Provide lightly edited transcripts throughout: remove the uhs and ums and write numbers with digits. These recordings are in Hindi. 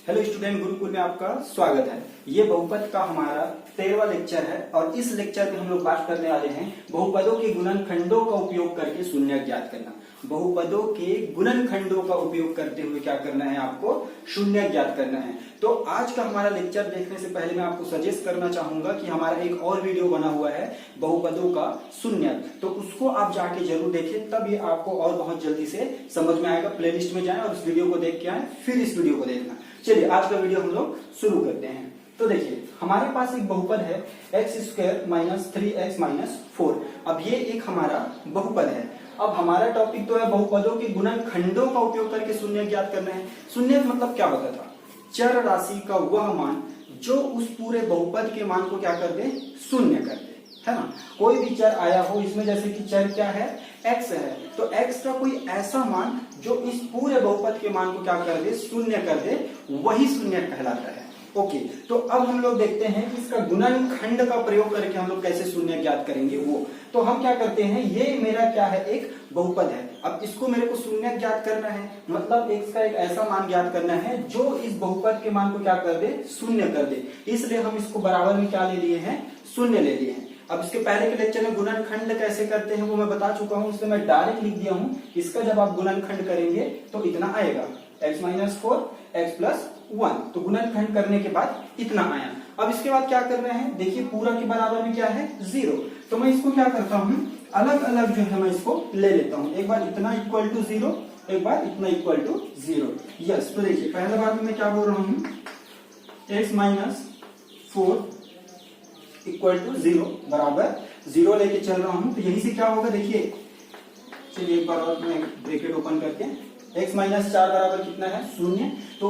हेलो स्टूडेंट, गुरुकुल में आपका स्वागत है। ये बहुपद का हमारा 13वां लेक्चर है और इस लेक्चर में हम लोग बात करने वाले हैं बहुपदों के गुणनखंडों का उपयोग करके शून्य ज्ञात करना। बहुपदों के गुणनखंडों का उपयोग करते हुए क्या करना है, आपको शून्य ज्ञात करना है। तो आज का हमारा लेक्चर देखने से पहले मैं आपको सजेस्ट करना चाहूंगा कि हमारा एक और वीडियो बना हुआ है बहुपदों का शून्य, तो उसको आप जाके जरूर देखें, तब ये आपको और बहुत जल्दी से समझ में आएगा। प्लेलिस्ट में जाएं और उस वीडियो को देख के आए, फिर इस वीडियो को देखना। चलिए आज का वीडियो हम लोग शुरू करते हैं। तो देखिए हमारे पास एक बहुपद है x² - 3x - 4। अब ये एक हमारा बहुपद है। अब हमारा टॉपिक तो है बहुपदों के गुणनखंडों का उपयोग करके शून्य ज्ञात करना है। शून्य मतलब क्या होता था? चर राशि का वह मान जो उस पूरे बहुपद के मान को क्या कर दे, शून्य कर दे, है ना। कोई भी चर आया हो इसमें, जैसे कि चर क्या है, x है, तो x का कोई ऐसा मान जो इस पूरे बहुपद के मान को क्या कर दे, शून्य कर दे, वही शून्य कहलाता है। ओके, तो अब हम लोग देखते हैं कि इसका गुणनखंड का प्रयोग करके हम लोग कैसे शून्य ज्ञात करेंगे वो। तो हम क्या करते हैं, ये मेरा क्या है, एक बहुपद है। अब इसको मेरे को शून्य ज्ञात करना है, मतलब x का एक ऐसा मान ज्ञात करना है जो इस बहुपद के मान को क्या कर दे, शून्य कर दे। इसलिए हम इसको बराबर में क्या ले लिए हैं, शून्य ले लिए हैं। अब इसके पहले के लेक्चर में गुणनखंड कैसे करते हैं वो मैं बता चुका हूं, इसलिए मैं डायरेक्ट लिख दिया हूं। इसका जब आप गुणनखंड करेंगे तो इतना आएगा, x - 4 x + 1। तो गुणनखंड करने के बाद इतना आया। अब इसके बाद क्या करना है, देखिए पूरा के बराबर में क्या है, 0। तो मैं इसको क्या करता हूँ, अलग अलग जो है मैं इसको ले लेता हूँ। एक बार इतना इक्वल टू 0, एक बार इतना इक्वल टू 0। यस, तो देखिए पहले बार में मैं क्या बोल रहा हूँ, x - 4 इक्वल टू 0 बराबर 0 लेके चल रहा हूं। तो यही से क्या होगा, देखिए चलिए एक बार और मैं ब्रैकेट ओपन करके, x - 4 बराबर कितना है, 0। तो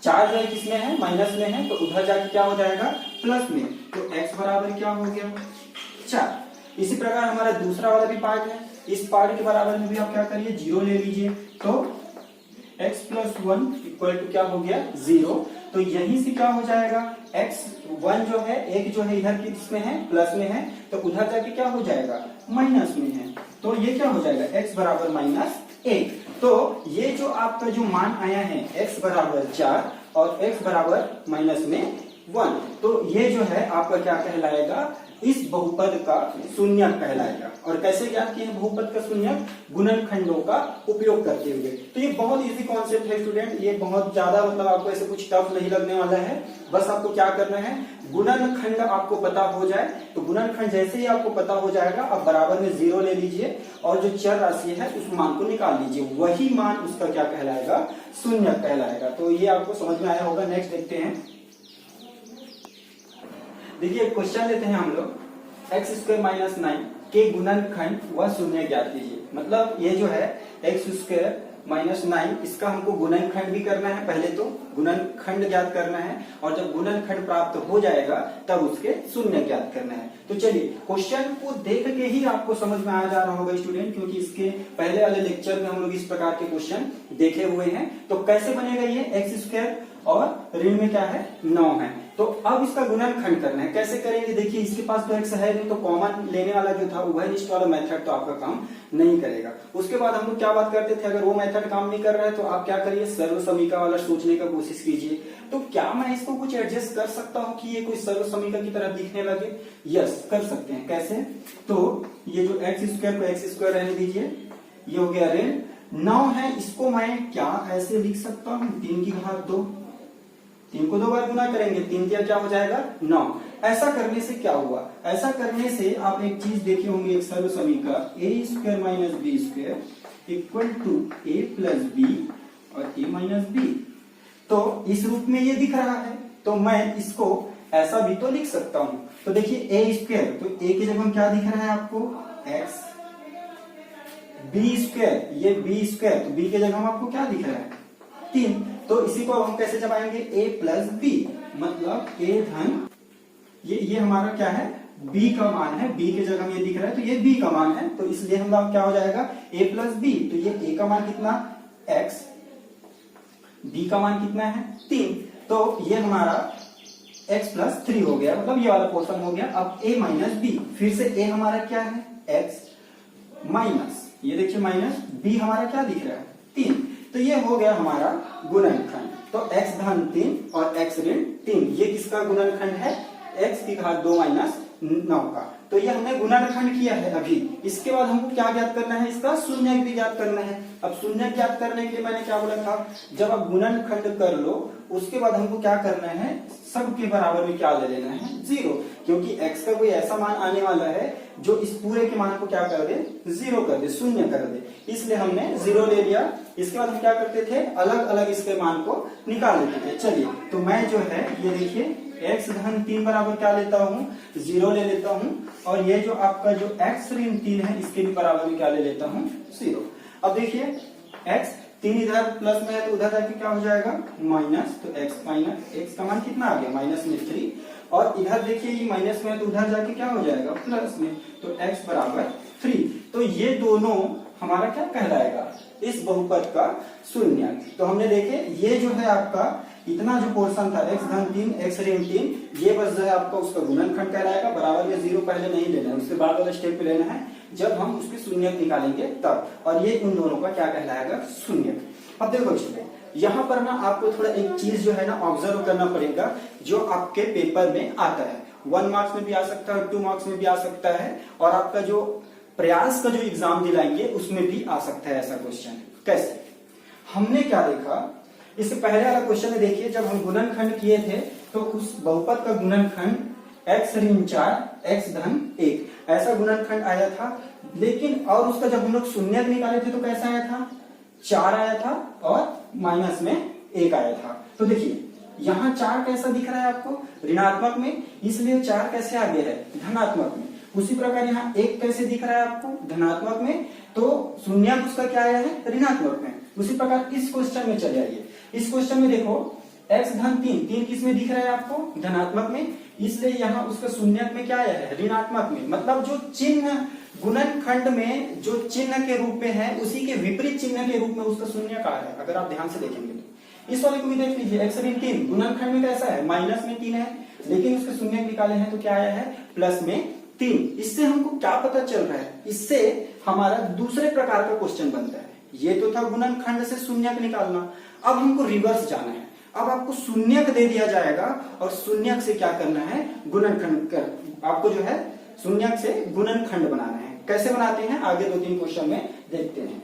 4 जो है किसमें है, माइनस में है, तो उधर जाके क्या हो जाएगा, प्लस में। तो x बराबर क्या हो गया, 4। इसी प्रकार हमारा दूसरा वाला भी पार्ट है, इस पार्ट के बराबर में भी आप क्या करिए, 0 ले लीजिए। तो x + 1 इक्वल टू क्या हो गया, 0। तो यहीं से क्या हो जाएगा, x1 जो है, एक जो है इधर किसमें है, प्लस में है, तो उधर जाके क्या हो जाएगा, माइनस में है। तो ये क्या हो जाएगा, x बराबर -1। तो ये जो आपका जो मान आया है x बराबर 4 और x बराबर -1, तो ये जो है आपका क्या कहलाएगा, इस बहुपद का शून्य कहलाएगा। और कैसे ज्ञात किए बहुपद का शून्य, गुणनखंडों का उपयोग करते हुए। तो ये बहुत इजी कॉन्सेप्ट है स्टूडेंट, ये बहुत ज्यादा मतलब आपको ऐसे कुछ टफ नहीं लगने वाला है। बस आपको क्या करना है, गुणनखंड आपको पता हो जाए, तो गुणनखंड जैसे ही आपको पता हो जाएगा, आप बराबर में 0 ले लीजिए और जो चर राशि है उस मान को निकाल लीजिए, वही मान उसका क्या कहलाएगा, शून्य कहलाएगा। तो ये आपको समझ में आया होगा। नेक्स्ट देखते हैं, देखिए क्वेश्चन लेते हैं हम लोग, x² - 9 के गुणनखंड व शून्य ज्ञात कीजिए। मतलब ये जो है x² - 9, इसका हमको गुणनखंड भी करना है, पहले तो गुणनखंड ज्ञात करना है, और जब गुणनखंड प्राप्त हो जाएगा तब उसके शून्य ज्ञात करना है। तो चलिए क्वेश्चन को देख के ही आपको समझ में आ जा रहा होगा स्टूडेंट, क्योंकि इसके पहले वाले लेक्चर में हम लोग इस प्रकार के क्वेश्चन देखे हुए हैं। तो कैसे बनेगा ये, x² और ऋण में क्या है, 9 है। तो अब इसका गुणनखंड करना है, कैसे करेंगे, देखिए इसके पास तो x है नहीं, तो कॉमन लेने वाला जो था उभयनिष्ठ वाला मेथड तो आपका काम नहीं करेगा। उसके बाद हम लोग क्या बात करते थे, अगर वो मेथड काम नहीं कर रहा है तो आप क्या करिए, सर्व समीका वाला सोचने का कोशिश कीजिए। तो क्या मैं इसको कुछ एडजस्ट कर सकता हूँ कि ये कोई सर्व समीका की तरह दिखने लगे? यस, कर सकते हैं। कैसे, तो ये जो x² को x² रहने दीजिए, ये हो गया ऋण 9 है, इसको मैं क्या ऐसे लिख सकता हूँ, 3 की घात 2, 3 को 2 बार गुना करेंगे, 3 दिया क्या हो जाएगा, 9। ऐसा करने से क्या हुआ, ऐसा करने से आप एक चीज देखे होंगे, एक सर्व समीका a² - b² equal to a + b और a - b। तो इस रूप में ये दिख रहा है, तो मैं इसको ऐसा भी तो लिख सकता हूं। तो देखिए a², तो a की जगह क्या दिख रहा है आपको, x, b², ये b², तो b की जगह आपको क्या दिख रहा है, 3। तो इसी को हम कैसे जमाएंगे, a + b, मतलब a धन ये हमारा क्या है, b का मान है, b की जगह ये दिख रहा है, तो ये b का मान है, तो इसलिए हम लोग क्या हो जाएगा, a + b। तो ये a का मान कितना, x, b का मान कितना है, 3। तो ये हमारा x + 3 हो गया, मतलब ये वाला पोर्शन हो गया। अब a - b, फिर से a हमारा क्या है, x माइनस, ये देखिए माइनस, b हमारा क्या दिख रहा है, 3। तो ये हो गया हमारा गुणनखंड। तो x धन 3 और x ऋण 3 ये किसका गुणनखंड है? x की घात 2 माइनस 9 का। तो ये हमने गुणनखंड किया है अभी। इसके बाद हमको क्या ज्ञात करना है? इसका शून्यक भी ज्ञात करना है। अब शून्यक ज्ञात करने के लिए मैंने क्या बोला था, जब आप गुणनखंड कर लो उसके बाद हमको क्या करना है, सबके बराबर में क्या ले लेना है? 0, क्योंकि x का कोई ऐसा मान आने वाला है जो इस पूरे के मान को क्या कर दे? 0 कर दे, शून्य कर दे, इसलिए हमने 0 ले लिया। इसके बाद हम क्या करते थे? अलग अलग इसके मान को निकाल लेते थे। चलिए, तो मैं जो है ये देखिए x धन 3 बराबर क्या लेता हूँ? 0 ले लेता हूँ, और ये जो आपका जो x ऋण 3 है इसके भी बराबर में क्या ले लेता हूँ? 0। अब देखिए x 3 इधर प्लस में है तो उधर जाके क्या हो जाएगा? माइनस, तो x का मान कितना आ गया? माइनस में 3, और इधर देखिए ये माइनस में है तो उधर जाके क्या हो जाएगा? प्लस में, तो x बराबर 3। तो ये दोनों हमारा क्या कहलाएगा? इस बहुपद का शून्यक। तो हमने देखे ये जो है आपका इतना जो पोर्शन था x धन 3 x ऋण 3, ये बस जो है आपका उसका गुणनखंड कहलाएगा। बराबर में 0 पहले नहीं लेना है, उसके बाद वाला स्टेप पे लेना है जब हम उसके शून्यक निकालेंगे तब, और ये उन दोनों का क्या कहलाएगा? शून्यक। अब देखो इसमें यहाँ पर ना आपको थोड़ा एक चीज जो है ना ऑब्जर्व करना पड़ेगा जो आपके पेपर में आता है। 1 मार्क्स में भी आ सकता है, 2 मार्क्स में भी आ सकता है, और आपका जो प्रयास का जो एग्जाम दिलाएंगे उसमें भी आ सकता है ऐसा क्वेश्चन। कैसे? हमने क्या देखा, इससे पहले वाला क्वेश्चन में देखिए जब हम गुणनखंड किए थे तो उस बहुपद का गुणनखंड x ऋण 4 x धन 1 ऐसा गुणनखंड आया था, लेकिन और उसका जब हम लोग शून्यक निकाले थे तो कैसा आया था? 4 आया था और माइनस में 1 आया था। तो देखिए यहाँ 4 कैसा दिख रहा है आपको? ऋणात्मक में, इसलिए 4 कैसे आ गया है? धनात्मक में। उसी प्रकार यहाँ 1 कैसे दिख रहा है आपको? धनात्मक में, तो शून्यक उसका क्या आया है? ऋणात्मक में। उसी प्रकार इस क्वेश्चन में चले आइए। इस क्वेश्चन में देखो x धन 3 किस में दिख रहा है आपको? धनात्मक में, इसलिए यहाँ उसका शून्यक में क्या आया है? ऋणात्मक में। मतलब जो चिन्ह गुणनखंड में जो चिन्ह के रूप में है उसी के विपरीत चिन्ह के रूप में उसका शून्यक आ रहा है। अगर आप ध्यान से देखेंगे तो इस वाले को भी देख लीजिए, x ऋण 3 गुणनखंड में कैसा है? माइनस में 3 है, लेकिन उसके शून्यक निकाले हैं तो क्या आया है? प्लस में 3। इससे हमको क्या पता चल रहा है? इससे हमारा दूसरे प्रकार का क्वेश्चन बनता है। ये तो था गुणनखंड से शून्यक निकालना, अब हमको रिवर्स जाना है। अब आपको शून्यक दे दिया जाएगा और शून्यक से क्या करना है? गुणनखंड कर, आपको जो है शून्यक से गुणनखंड बनाना है। कैसे बनाते हैं आगे 2-3 क्वेश्चन में देखते हैं।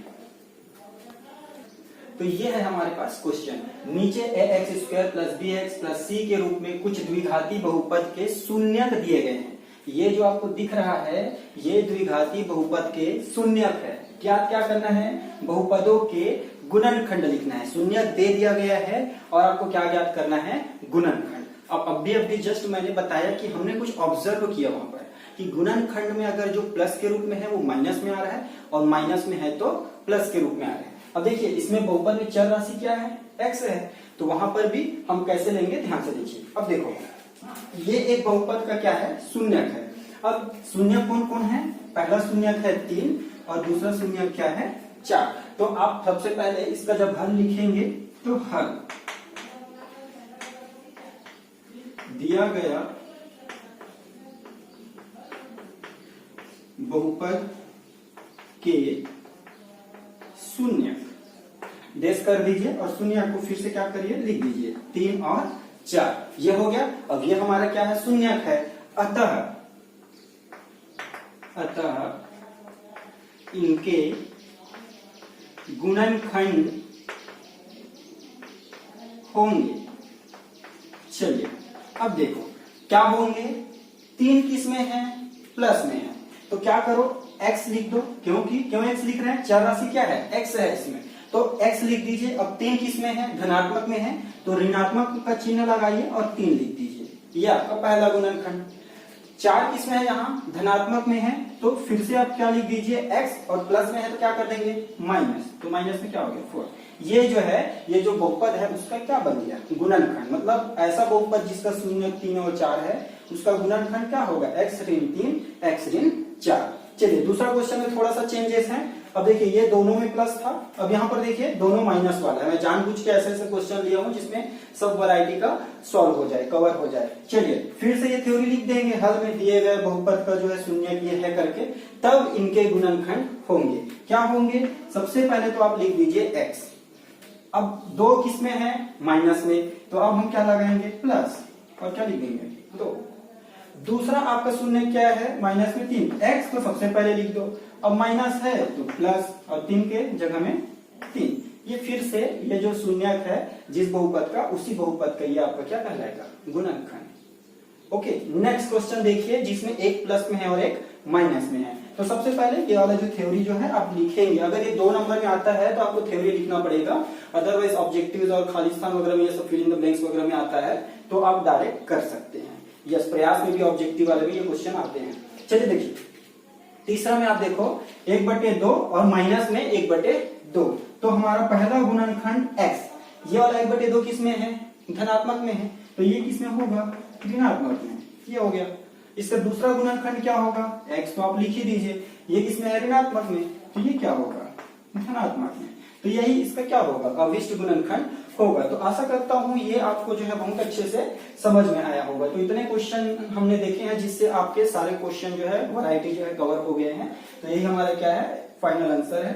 तो ये है हमारे पास क्वेश्चन, नीचे ax² + bx + c के रूप में कुछ द्विघाती बहुपद के शून्यक दिए गए हैं। ये जो आपको दिख रहा है ये द्विघाती बहुपद के शून्यक है। क्या करना है? बहुपदों के गुणनखंड लिखना है। शून्यक दे दिया गया है और आपको क्या ज्ञात करना है? गुणनखंड। अब अभी जस्ट मैंने बताया कि हमने कुछ ऑब्जर्व किया वहां पर कि गुणनखंड में अगर जो प्लस के रूप में है वो माइनस में आ रहा है और माइनस में है तो प्लस के रूप में आ रहा है। अब देखिए इसमें बहुपद में चर राशि क्या है? x है, तो वहां पर भी हम कैसे लेंगे ध्यान से देखिए। अब देखो ये एक बहुपद का क्या है? शून्यक है। अब शून्यक कौन कौन है? पहला शून्यक है 3 और दूसरा शून्यक क्या है? 4। तो आप सबसे पहले इसका जब हल लिखेंगे तो हल दिया गया बहुपद के शून्यक देश कर दीजिए और शून्यक को फिर से क्या करिए? लिख दीजिए 3 और 4। ये हो गया। अब ये हमारा क्या है? शून्यक है। अतः इनके गुणनखंड होंगे। चलिए अब देखो क्या होंगे? 3 किस में है? प्लस में है, तो क्या करो? x लिख दो। क्यों x लिख रहे हैं? चर राशि क्या है? x है इसमें, तो x लिख दीजिए। अब 3 किस में है? धनात्मक में है, तो ऋणात्मक का चिन्ह लगाइए और 3 लिख दीजिए। ये आपका पहला गुणनखंड। 4 किस में है? यहाँ धनात्मक में है, तो फिर से आप क्या लिख दीजिए? x, और प्लस में है तो क्या कर देंगे? माइनस, तो माइनस में क्या हो गया? 4। ये जो है ये जो बहुपद है उसका क्या बन गया? गुणनखंड। मतलब ऐसा बहुपद जिसका शून्यक 3 और 4 है उसका गुणनखंड क्या होगा? x ऋण 3 x ऋण 4। चलिए दूसरा क्वेश्चन में थोड़ा सा चेंजेस है। अब देखिए ये दोनों में प्लस था, अब यहाँ पर देखिए दोनों माइनस वाला है। मैं जानबूझ के ऐसे क्वेश्चन लिया हूँ जिसमें सब वैरायटी का सॉल्व हो जाए, कवर हो जाए। चलिए फिर से ये थ्योरी लिख देंगे, हल में दिए गए बहुपद का जो है शून्यक ये है करके, तब इनके गुणनखंड होंगे। क्या होंगे? सबसे पहले तो आप लिख दीजिए x। अब 2 किस में है? माइनस में, तो अब हम क्या लगाएंगे? प्लस, और क्या लिख देंगे? 2। दूसरा आपका शून्य क्या है? माइनस में 3, x तो सबसे पहले लिख दो, अब माइनस है तो प्लस, और 3 के जगह में 3। ये फिर से ये जो शून्यक है जिस बहुपद का, उसी बहुपद का ये आपका क्या कहलाएगा? गुणनखंड। ओके, नेक्स्ट क्वेश्चन देखिए जिसमें एक प्लस में है और एक माइनस में है। तो सबसे पहले ये वाला जो थ्योरी जो है आप लिखेंगे। अगर ये 2 नंबर में आता है तो आपको थ्योरी लिखना पड़ेगा, अदरवाइज ऑब्जेक्टिव्स और खालिस्तान वगैरह में ये सब फिल इन द ब्लैंक्स वगैरह में आता है तो आप डायरेक्ट कर सकते हैं। यस, प्रयास में भी ऑब्जेक्टिव वाले भी ये क्वेश्चन आते हैं। चलिए देखिए, तीसरा में आप देखो 1/2 और माइनस में 1/2, तो हमारा पहला गुणनखंड x, ये वाला 1/2 किस में है? धनात्मक में है, तो ये किस में होगा? ऋणात्मक में। ये हो गया। इसका दूसरा गुणनखंड क्या होगा? x, तो आप लिख ही दीजिए, ये किस में है? ऋणात्मक में, तो ये क्या होगा? धनात्मक में। तो यही इसका क्या होगा? अविष्ट गुणनखंड होगा। तो आशा करता हूं ये आपको जो है बहुत अच्छे से समझ में आया होगा। तो इतने क्वेश्चन हमने देखे हैं जिससे आपके सारे क्वेश्चन जो है वैरायटी जो है कवर हो गए हैं। तो यही हमारा क्या है? फाइनल आंसर है।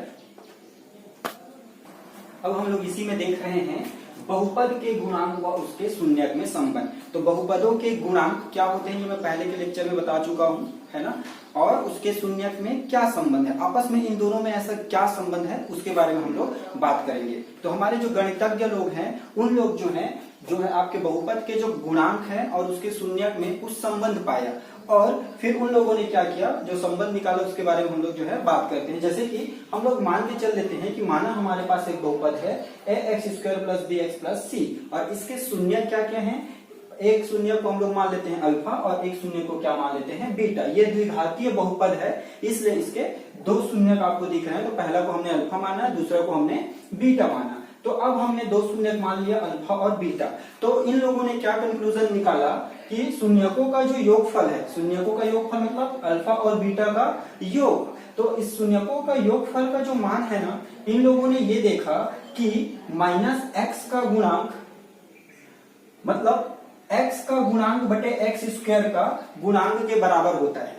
अब हम लोग इसी में देख रहे हैं बहुपद के गुणांक व उसके शून्यक में संबंध। तो बहुपदों के गुणांक क्या होते हैं ये मैं पहले के लेक्चर में बता चुका हूं, है ना, और उसके शून्यक में क्या संबंध है, आपस में इन दोनों में ऐसा क्या संबंध है उसके बारे में हम लोग बात करेंगे। तो हमारे जो गणितज्ञ लोग हैं उन लोग जो है आपके बहुपद के जो गुणांक है और उसके शून्यक में कुछ संबंध पाया, और फिर उन लोगों ने क्या किया, जो संबंध निकाला उसके बारे में हम लोग जो है बात करते हैं। जैसे कि हम लोग मान के चल देते हैं कि माना हमारे पास एक बहुपद है ax² + bx + c, और इसके शून्य क्या क्या हैं? एक शून्य को हम लोग मान लेते हैं अल्फा और एक शून्य को क्या मान लेते हैं? बीटा। ये द्विघातीय बहुपद है, इसलिए इसके 2 शून्य आपको दिख रहे हैं। तो पहला को हमने अल्फा माना, दूसरा को हमने बीटा माना। तो अब हमने 2 शून्यक मान लिया अल्फा और बीटा। तो इन लोगों ने क्या कंक्लूजन निकाला कि शून्यकों का जो योगफल है, शून्यकों का योगफल मतलब अल्फा और बीटा का योग, तो इस शून्यकों का योगफल का जो मान है ना, इन लोगों ने ये देखा कि -x का गुणांक मतलब x का गुणांक बटे x² का गुणांक के बराबर होता है।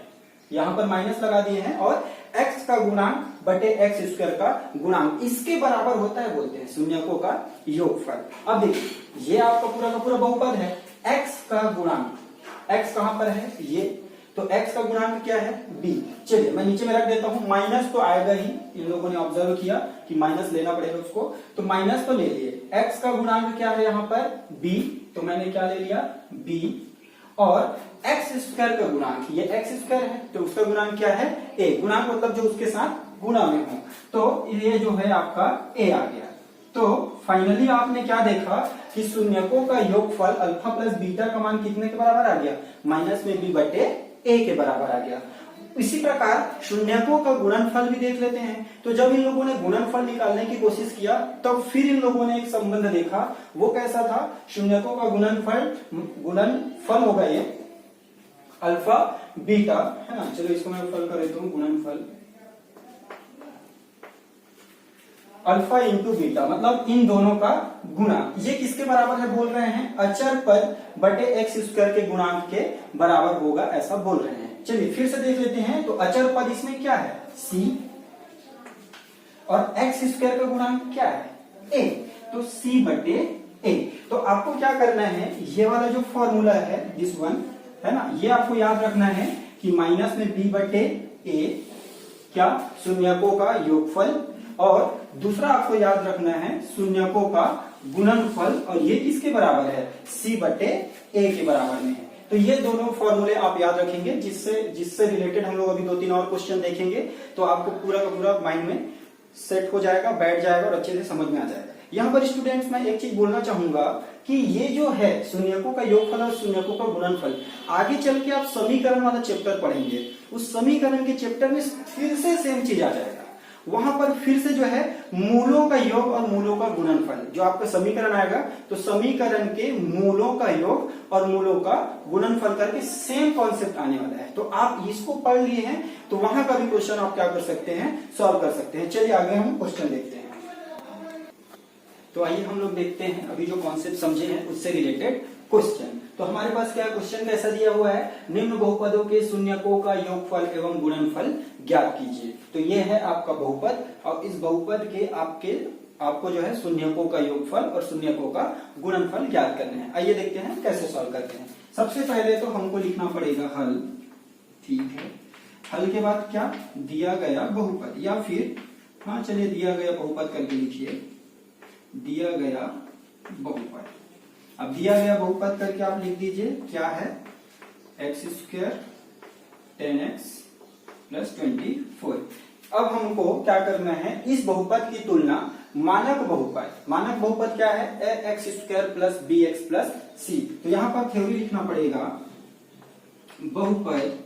यहां पर माइनस लगा दिए हैं, और x का गुणांक बटे x² का गुणांक इसके बराबर होता है, बोलते हैं शून्यकों का योगफल। अब देखिए, ये आपका पूरा का पूरा बहुपद है, x का गुणांक, x कहां पर है? ये, तो x का गुणांक क्या है? b। चलिए मैं नीचे में रख देता हूं, माइनस तो आएगा ही, इन लोगों ने ऑब्जर्व किया कि माइनस लेना पड़ेगा उसको, तो माइनस तो ले लिए। x का गुणांक क्या है यहाँ पर? b, तो मैंने क्या ले लिया? b, और x² का गुणांक, ये x² है तो उसका गुणांक क्या है? a। गुणांक मतलब जो उसके साथ गुणा में हो, तो ये जो है आपका a आ गया। तो फाइनली आपने क्या देखा कि शून्यकों का योगफल अल्फा प्लस बीटा का मान कितने के बराबर आ गया? -b/a के बराबर आ गया। इसी प्रकार शून्यकों का गुणनफल भी देख लेते हैं। तो जब इन लोगों ने गुणनफल निकालने की कोशिश किया तब फिर इन लोगों ने एक संबंध देखा। वो कैसा था? शून्यकों का गुणनफल होगा ये अल्फा बीटा, है ना। चलो इसको मैं फल कर देता हूं, गुणनफल अल्फा इंटू बीटा, मतलब इन दोनों का गुणा। ये किसके बराबर है बोल रहे हैं? अचर पद बटे x² के गुणांक के बराबर होगा, ऐसा बोल रहे हैं। चलिए फिर से देख लेते हैं। तो अचर पद इसमें क्या है? c, और x² का गुणांक क्या है? a, तो c/a। तो आपको क्या करना है, ये वाला जो फॉर्मूला है दिस वन, है ना, ये आपको याद रखना है कि माइनस में b/a क्या? शून्यकों का योगफल, और दूसरा आपको याद रखना है शून्यकों का गुणनफल, और ये किसके बराबर है? c/a के बराबर में है। तो ये दोनों फॉर्मूले आप याद रखेंगे, जिससे रिलेटेड हम लोग अभी 2-3 और क्वेश्चन देखेंगे, तो आपको पूरा का पूरा माइंड में सेट हो जाएगा, बैठ जाएगा और अच्छे से समझ में आ जाएगा। यहाँ पर स्टूडेंट्स मैं एक चीज बोलना चाहूंगा कि ये जो है शून्यकों का योगफल और शून्यकों का गुणनफल, आगे चल के आप समीकरण वाला चैप्टर पढ़ेंगे, उस समीकरण के चैप्टर में फिर से सेम चीज आ जाएगा। वहां पर फिर से जो है मूलों का योग और मूलों का गुणनफल, जो आपका समीकरण आएगा, तो समीकरण के मूलों का योग और मूलों का गुणनफल करके सेम कॉन्सेप्ट आने वाला है। तो आप इसको पढ़ लिए हैं तो वहां का भी क्वेश्चन आप क्या कर सकते हैं? सॉल्व कर सकते हैं। चलिए आगे हम क्वेश्चन देखते हैं। तो आइए हम लोग देखते हैं अभी जो कॉन्सेप्ट समझे हैं उससे रिलेटेड क्वेश्चन। तो हमारे पास क्या क्वेश्चन कैसा दिया हुआ है? निम्न बहुपदों के शून्यकों का योगफल एवं गुणनफल ज्ञात कीजिए। तो ये है आपका बहुपद, और इस बहुपद के आपके आपको जो है शून्यकों का योगफल और शून्यकों का गुणनफल ज्ञात करने हैं। आइए देखते हैं कैसे सॉल्व करते हैं। सबसे पहले तो हमको लिखना पड़ेगा हल, ठीक है। हल के बाद क्या, दिया गया बहुपद, या फिर हाँ चलिए दिया गया बहुपद करके लिखिए, दिया गया बहुपद। अब दिया गया बहुपद करके आप लिख दीजिए क्या है, एक्स स्क्वायर 10x प्लस 24। अब हमको क्या करना है, इस बहुपद की तुलना मानक बहुपद क्या है, X square plus B X plus C. तो यहां पर थ्योरी लिखना पड़ेगा, बहुपद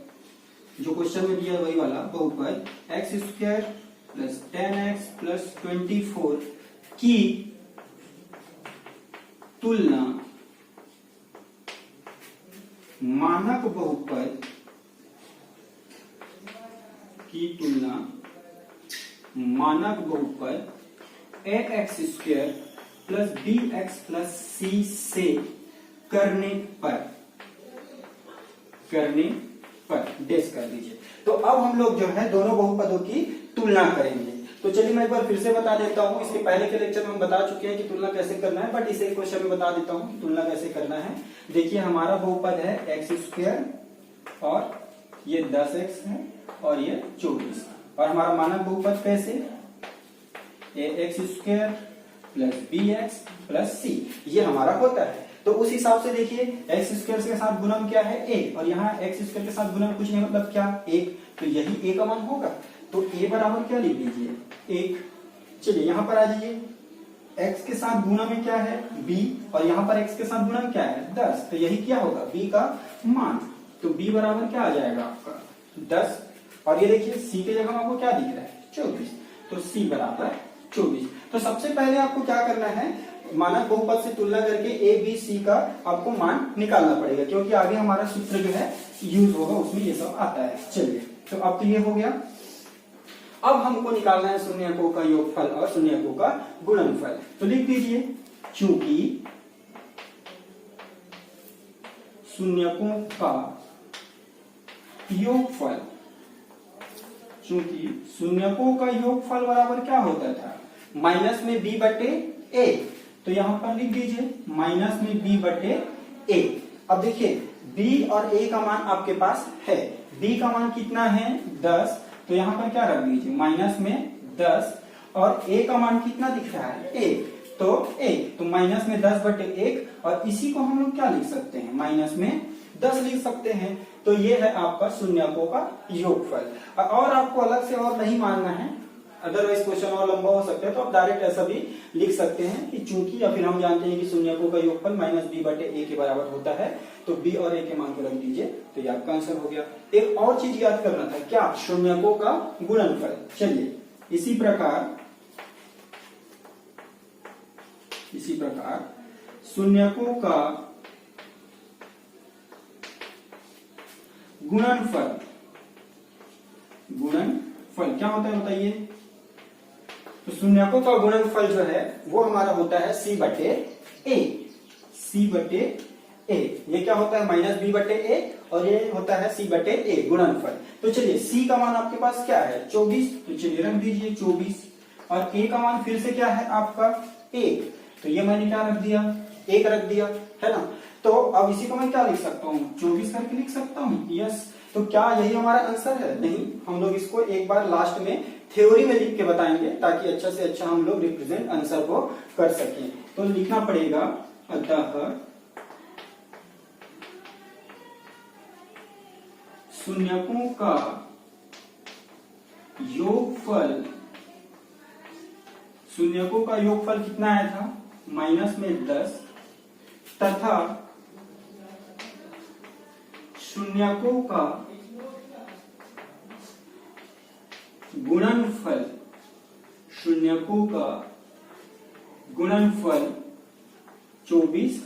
जो क्वेश्चन में दिया वही वाला बहुपद x square plus 10x plus 24 की तुलना मानक बहुपद की तुलना मानक बहुपद A X square plus B X plus C से करने पर डेस कर दीजिए। तो अब हम लोग जो है दोनों बहुपदों की तुलना करेंगे। तो चलिए मैं एक बार फिर से बता देता हूं, इसके पहले के लेक्चर में हम बता चुके हैं कि तुलना कैसे करना है, बट इसे क्वेश्चन में बता देता हूं कि तुलना कैसे करना है। देखिए हमारा बहुपद है एक्स स्क्वायर और ये 10x है और ये 24, और हमारा मानक बहुपद कैसे, A X square plus B X plus C, ये हमारा होता है। तो उस हिसाब से देखिए एक्स स्क्वायर के साथ गुणन क्या है, ए, और यहाँ एक्स स्क्वायर के साथ गुणन कुछ नहीं मतलब क्या, एक, तो यही ए का मान होगा। तो ए बराबर क्या लिख दीजिए, एक। चलिए यहाँ पर आ जाइए, एक्स के साथ गुणा में क्या है b, और यहाँ पर एक्स के साथ गुणा क्या है 10, तो यही क्या होगा b का मान। तो b बराबर क्या आ जाएगा आपका 10, और ये देखिए c के जगह आपको क्या दिख रहा है 24, तो c बराबर 24। तो सबसे पहले आपको क्या करना है, मानक बहुपद से तुलना करके ए बी सी का आपको मान निकालना पड़ेगा, क्योंकि आगे हमारा सूत्र जो है यूज होगा, उसमें ये सब आता है। चलिए तो अब तो ये हो गया। अब हमको निकालना है शून्यकों का योगफल और शून्यकों का गुणनफल। तो लिख दीजिए, चूंकि शून्यकों का योगफल, चूंकि शून्यकों का योगफल बराबर क्या होता था, माइनस में b बटे a। तो यहां पर लिख दीजिए माइनस में b बटे a। अब देखिए b और a का मान आपके पास है, b का मान कितना है 10, तो यहां पर क्या रख दीजिए माइनस में 10, और a का मान कितना दिख रहा है 1, तो 1, तो माइनस में 10 बटे 1, और इसी को हम लोग क्या लिख सकते हैं, माइनस में 10 लिख सकते हैं। तो ये है आपका शून्यकों का योगफल। और आपको अलग से और नहीं मानना है, अदरवाइज क्वेश्चन और लंबा हो सकता है, तो आप डायरेक्ट ऐसा भी लिख सकते हैं कि चूंकि, या फिर हम जानते हैं कि शून्यकों का योगफल माइनस b बटे a के बराबर होता है, तो b और a के मान को रख दीजिए, तो ये आपका आंसर हो गया। एक और चीज याद करना था, क्या, शून्यकों का गुणनफल। चलिए इसी प्रकार शून्यकों का गुणनफल क्या होता है बताइए। तो शून्यकों का गुणनफल जो है वो हमारा होता है c बटे a। ये क्या होता है माइनस b बटे a, और ये होता है c बटे a गुणनफल। तो चलिए c का मान आपके पास क्या है 24, तो चलिए रख दीजिए 24, और a का मान फिर से क्या है आपका 1, तो ये मैंने क्या रख दिया 1 रख दिया, है ना। तो अब इसी को मैं क्या लिख सकता हूँ 24 करके लिख सकता हूँ, यस। तो क्या यही हमारा आंसर है, नहीं, हम लोग इसको एक बार लास्ट में थ्योरी में लिख के बताएंगे, ताकि अच्छा से अच्छा हम लोग रिप्रेजेंट आंसर को कर सकें। तो लिखना पड़ेगा, अतः शून्यकों का योगफल, शून्यकों का योगफल कितना आया था माइनस में 10, तथा शून्यकों का गुणनफल, शून्यकों का गुणनफल 24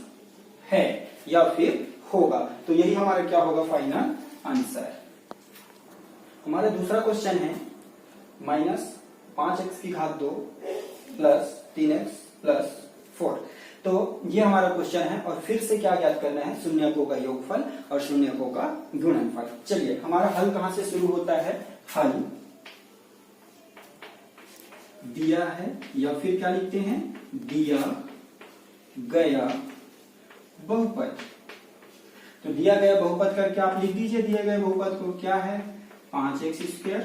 है या फिर होगा। तो यही हमारा क्या होगा फाइनल आंसर। हमारा दूसरा क्वेश्चन है माइनस 5x की घात 2 प्लस 3x प्लस 4। तो ये हमारा क्वेश्चन है, और फिर से क्या ज्ञात करना है, शून्यकों का योगफल और शून्यकों का गुणनफल। चलिए हमारा हल कहां से शुरू होता है, हल दिया है, या फिर क्या लिखते हैं, दिया गया बहुपद। तो दिया गया बहुपद करके आप लिख दीजिए दिए गए बहुपद को, क्या है 5x²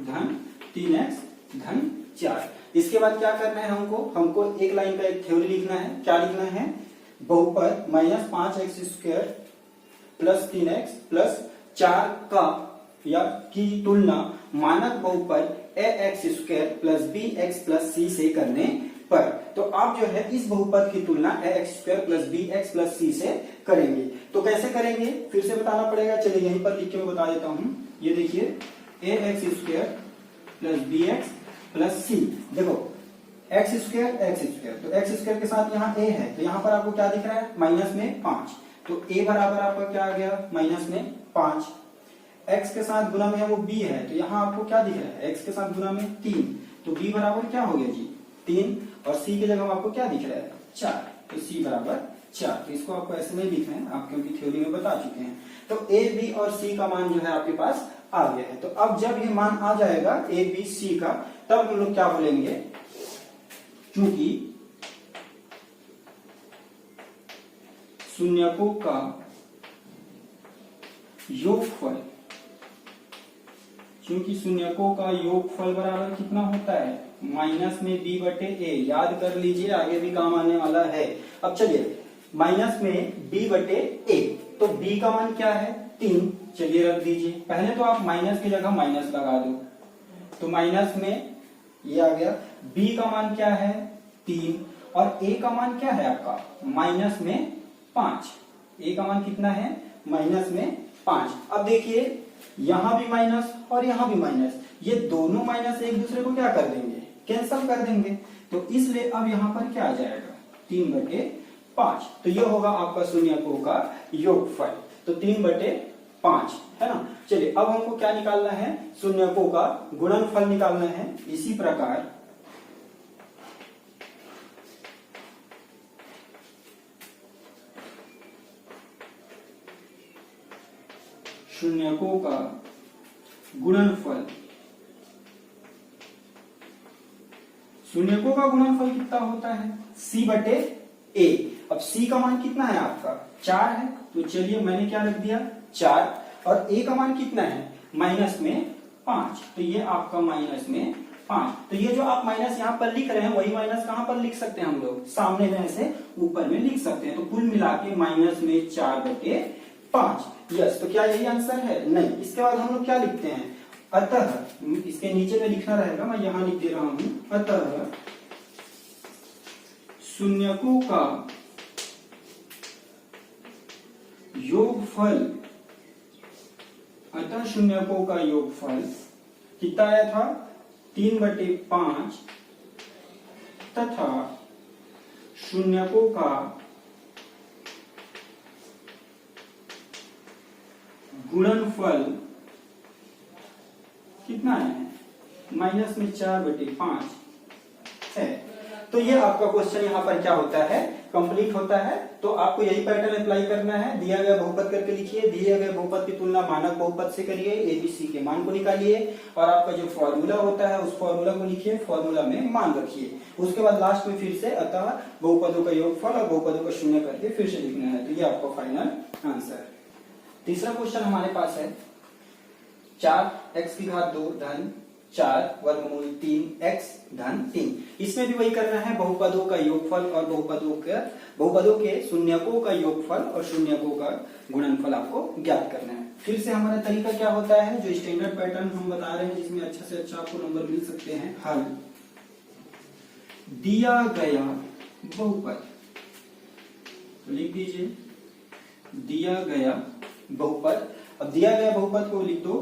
धन 3x धन 4। इसके बाद क्या करना है हमको एक लाइन का एक थ्योरी लिखना है। क्या लिखना है, बहुपद -5x² प्लस 3x प्लस 4 का या की तुलना मानक बहुपद ax² plus bx plus c से करने पर। तो आप जो है इस बहुपद की तुलना ax² plus bx plus c से करेंगे। तो कैसे करेंगे फिर से बताना पड़ेगा, चलिए यहीं पर लिख के मैं बता देता हूं। ये देखिए ax² plus bx plus c, देखो x² तो x² के साथ यहाँ a है, तो यहाँ पर आपको क्या दिख रहा है माइनस में 5, तो a बराबर आपका क्या आ गया माइनस में 5। x के साथ गुना में है वो b है, तो यहाँ आपको क्या दिख रहा है x के साथ गुना में 3, तो b बराबर क्या हो गया जी 3, और c की जगह आपको क्या दिख रहा है 4, तो c बराबर 4। तो इसको आपको ऐसे नहीं लिखना है, आप क्योंकि थ्योरी में बता चुके हैं। तो a b और c का मान जो है आपके पास आ गया है। तो अब जब ये मान आ जाएगा a b c का, तब हम लोग क्या बोलेंगे, क्योंकि शून्यकों का योगफल, क्योंकि शून्यकों का योगफल बराबर कितना होता है माइनस में b बटे a, याद कर लीजिए आगे भी काम आने वाला है। अब चलिए माइनस में b बटे a, तो b का मान क्या है 3, चलिए रख दीजिए। पहले तो आप माइनस की जगह माइनस लगा दो, तो माइनस में ये आ गया, b का मान क्या है 3, और a का मान क्या है आपका माइनस में 5। a का मान कितना है माइनस में 5। अब देखिए यहां भी माइनस और यहां भी माइनस, ये दोनों माइनस एक दूसरे को क्या कर देंगे कैंसल कर देंगे, तो इसलिए अब यहां पर क्या आ जाएगा 3/5। तो ये होगा आपका शून्यकों का योगफल, तो 3/5 है ना। चलिए अब हमको क्या निकालना है, शून्यकों का गुणनफल निकालना है। इसी प्रकार शून्यकों का गुणनफल, शून्यकों का गुणनफल कितना होता है c बटे a। अब c का मान कितना है आपका 4 है, तो चलिए मैंने क्या रख दिया 4, और a का मान कितना है माइनस में 5, तो ये आपका माइनस में 5। तो ये जो आप माइनस यहाँ पर लिख रहे हैं वही माइनस कहां पर लिख सकते हैं हम लोग, सामने में ऐसे ऊपर में लिख सकते हैं। तो कुल मिला के माइनस में 4/5। यस, तो क्या यही आंसर है, नहीं। इसके बाद हम लोग क्या लिखते हैं, अतः, इसके नीचे में लिखना रहेगा, मैं यहां लिख दे रहा हूं, अतः शून्यकों का योगफल, अतः शून्यकों का योगफल कितना आया था 3/5, तथा शून्यकों का गुणनफल कितना है माइनस में 4/5 है। तो ये आपका क्वेश्चन यहाँ पर क्या होता है कंप्लीट होता है। तो आपको यही पैटर्न अप्लाई करना है, दिया गया बहुपद करके लिखिए, दिए गए बहुपद की तुलना मानक बहुपद से करिए, एबीसी के मान को निकालिए, और आपका जो फॉर्मूला होता है उस फॉर्मूला को लिखिए, फॉर्मूला में मान रखिए। उसके बाद लास्ट में फिर से अतः बहुपदों का योगफल और बहुपदों का शून्य करके फिर से लिखना है। तो ये आपका फाइनल आंसर। तीसरा क्वेश्चन हमारे पास है 4x⁴ धन 4 वर्गमूल 3x धन 3। इसमें भी वही करना है, बहुपदों का योगफल और बहुपदों के शून्यकों का योगफल और शून्यकों का गुणनफल आपको ज्ञात करना है। फिर से हमारा तरीका क्या होता है, जो स्टैंडर्ड पैटर्न हम बता रहे हैं जिसमें अच्छा से अच्छा आपको नंबर मिल सकते हैं। हल दिया गया बहुपद, तो लिख दीजिए दिया गया बहुपद। अब दिया गया बहुपद को लिख दो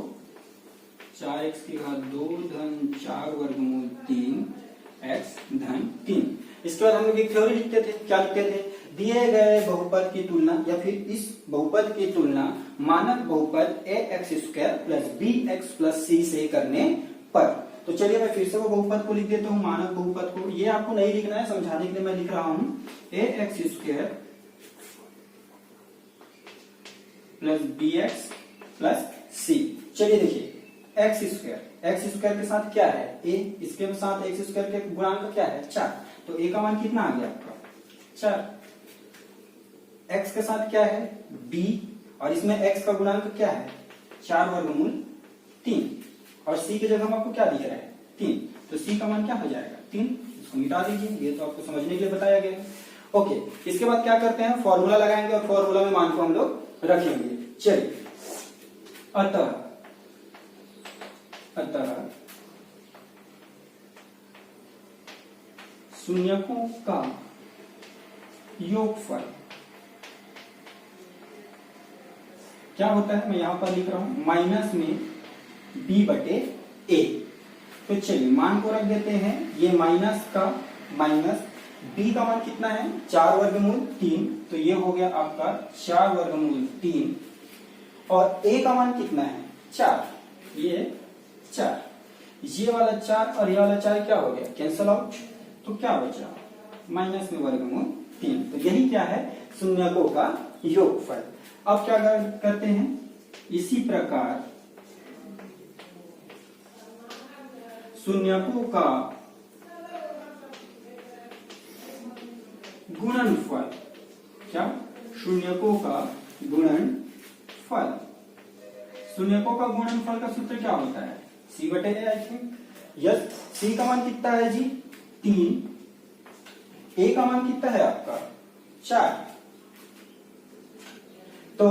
4x⁴ धन 4 वर्गमूल 3x धन 3। इसके बाद हम लोग एक थ्योरी लिखते थे, क्या लिखते थे, दिए गए बहुपद की तुलना या फिर इस बहुपद की तुलना मानक बहुपद ax² plus bx plus c से करने पर। तो चलिए मैं फिर से वो बहुपद को लिख देता हूँ, मानक बहुपद को। ये आपको नहीं लिखना है, समझाने के लिए मैं लिख रहा हूँ ax² plus bx plus c। चलिए देखिए एक्स स्क्वायर। एक्स स्क्वायर के साथ क्या है a, इसके साथ एक्स स्क्वायर के गुणांक क्या है 4, तो a का मान कितना आ गया आपका 4। x के साथ क्या है b, और इसमें x का गुणांक क्या है 4 वर्गमूल 3, और c की जगह हम आपको क्या दिख रहा है 3, तो c का मान क्या हो जाएगा 3। इसको मिटा दीजिए, ये तो आपको समझने के लिए बताया गया है। ओके, इसके बाद क्या करते हैं, फॉर्मूला लगाएंगे और फॉर्मूला में मान को हम लोग रखेंगे। चलिए, अतः शून्यकों का योगफल क्या होता है, मैं यहां पर लिख रहा हूं माइनस में b बटे a। तो चलिए मान को रख देते हैं, ये माइनस का माइनस, b का मान कितना है 4 वर्गमूल 3, तो ये हो गया आपका 4 वर्गमूल 3, और a का मान कितना है 4, ये 4, ये वाला 4 और ये वाला 4 क्या हो गया कैंसल आउट, तो क्या बचा माइनस में वर्गमूल 3। तो यही क्या है शून्यकों का योगफल। अब क्या करते हैं, इसी प्रकार शून्यकों का गुणनफल, क्या शून्यकों का गुणनफल, शून्यकों का गुणनफल का सूत्र क्या होता है c बटे a, I think yes. c का मान कितना है जी 3, a का मान कितना है आपका 4, तो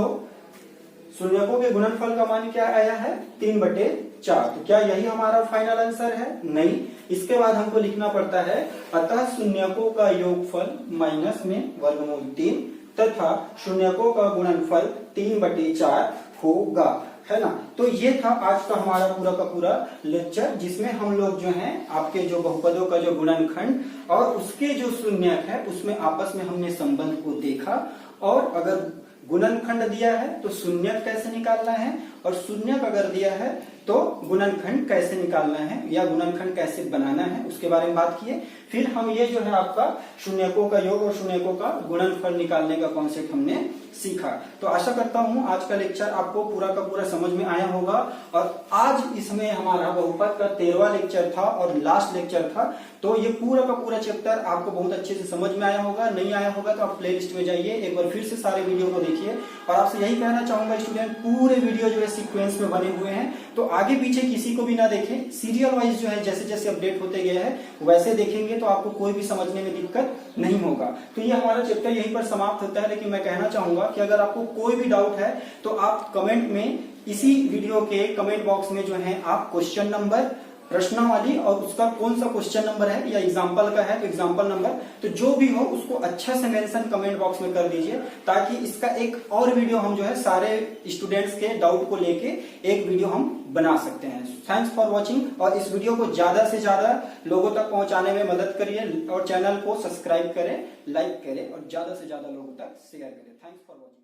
शून्यकों के गुणनफल का मान क्या आया है 3 बटे 4। तो क्या यही हमारा फाइनल आंसर है, नहीं, इसके बाद हमको लिखना पड़ता है अतः शून्यकों का योगफल माइनस में वर्गमूल 3 तथा शून्यकों का गुणनफल 3 बटे 4 होगा, है ना। तो ये था आज का हमारा पूरा का पूरा लेक्चर, जिसमें हम लोग जो है आपके जो बहुपदों का जो गुणनखंड और उसके जो शून्यक है उसमें आपस में हमने संबंध को देखा, और अगर गुणनखंड दिया है तो शून्यक कैसे निकालना है, और शून्यक अगर दिया है तो गुणनखंड कैसे निकालना है या गुणनखंड कैसे बनाना है उसके बारे में बात किए। फिर हम ये जो है आपका शून्यकों का योग और शून्यकों का गुणनफल निकालने का कॉन्सेप्ट हमने सीखा। तो आशा करता हूं आज का लेक्चर आपको पूरा का पूरा समझ में आया होगा, और आज इसमें हमारा बहुपद का 13वां लेक्चर था और लास्ट लेक्चर था। तो ये पूरा का पूरा चैप्टर आपको बहुत अच्छे से समझ में आया होगा, नहीं आया होगा तो आप प्लेलिस्ट में जाइए, एक बार फिर से सारे वीडियो को देखिए। और आपसे यही कहना चाहूंगा स्टूडेंट, पूरे वीडियो जो है सीक्वेंस में बने हुए हैं, तो आगे पीछे किसी को भी ना देखें, सीरियल वाइज जो है जैसे जैसे अपडेट होते गए हैं वैसे देखेंगे तो आपको कोई भी समझने में दिक्कत नहीं होगा। तो ये हमारा चैप्टर यहीं पर समाप्त होता है, लेकिन मैं कहना चाहूंगा कि अगर आपको कोई भी डाउट है तो आप कमेंट में, इसी वीडियो के कमेंट बॉक्स में जो है आप क्वेश्चन नंबर, प्रश्नावली और उसका कौन सा क्वेश्चन नंबर है या एग्जाम्पल का है तो एग्जाम्पल नंबर, तो जो भी हो उसको अच्छा से मेंशन कमेंट बॉक्स में कर दीजिए, ताकि इसका एक और वीडियो हम जो है सारे स्टूडेंट्स के डाउट को लेके एक वीडियो हम बना सकते हैं। थैंक्स फॉर वॉचिंग, और इस वीडियो को ज्यादा से ज्यादा लोगों तक पहुंचाने में मदद करिए, और चैनल को सब्सक्राइब करें, लाइक करें और ज्यादा से ज्यादा लोगों तक शेयर करें। Thanks for watching.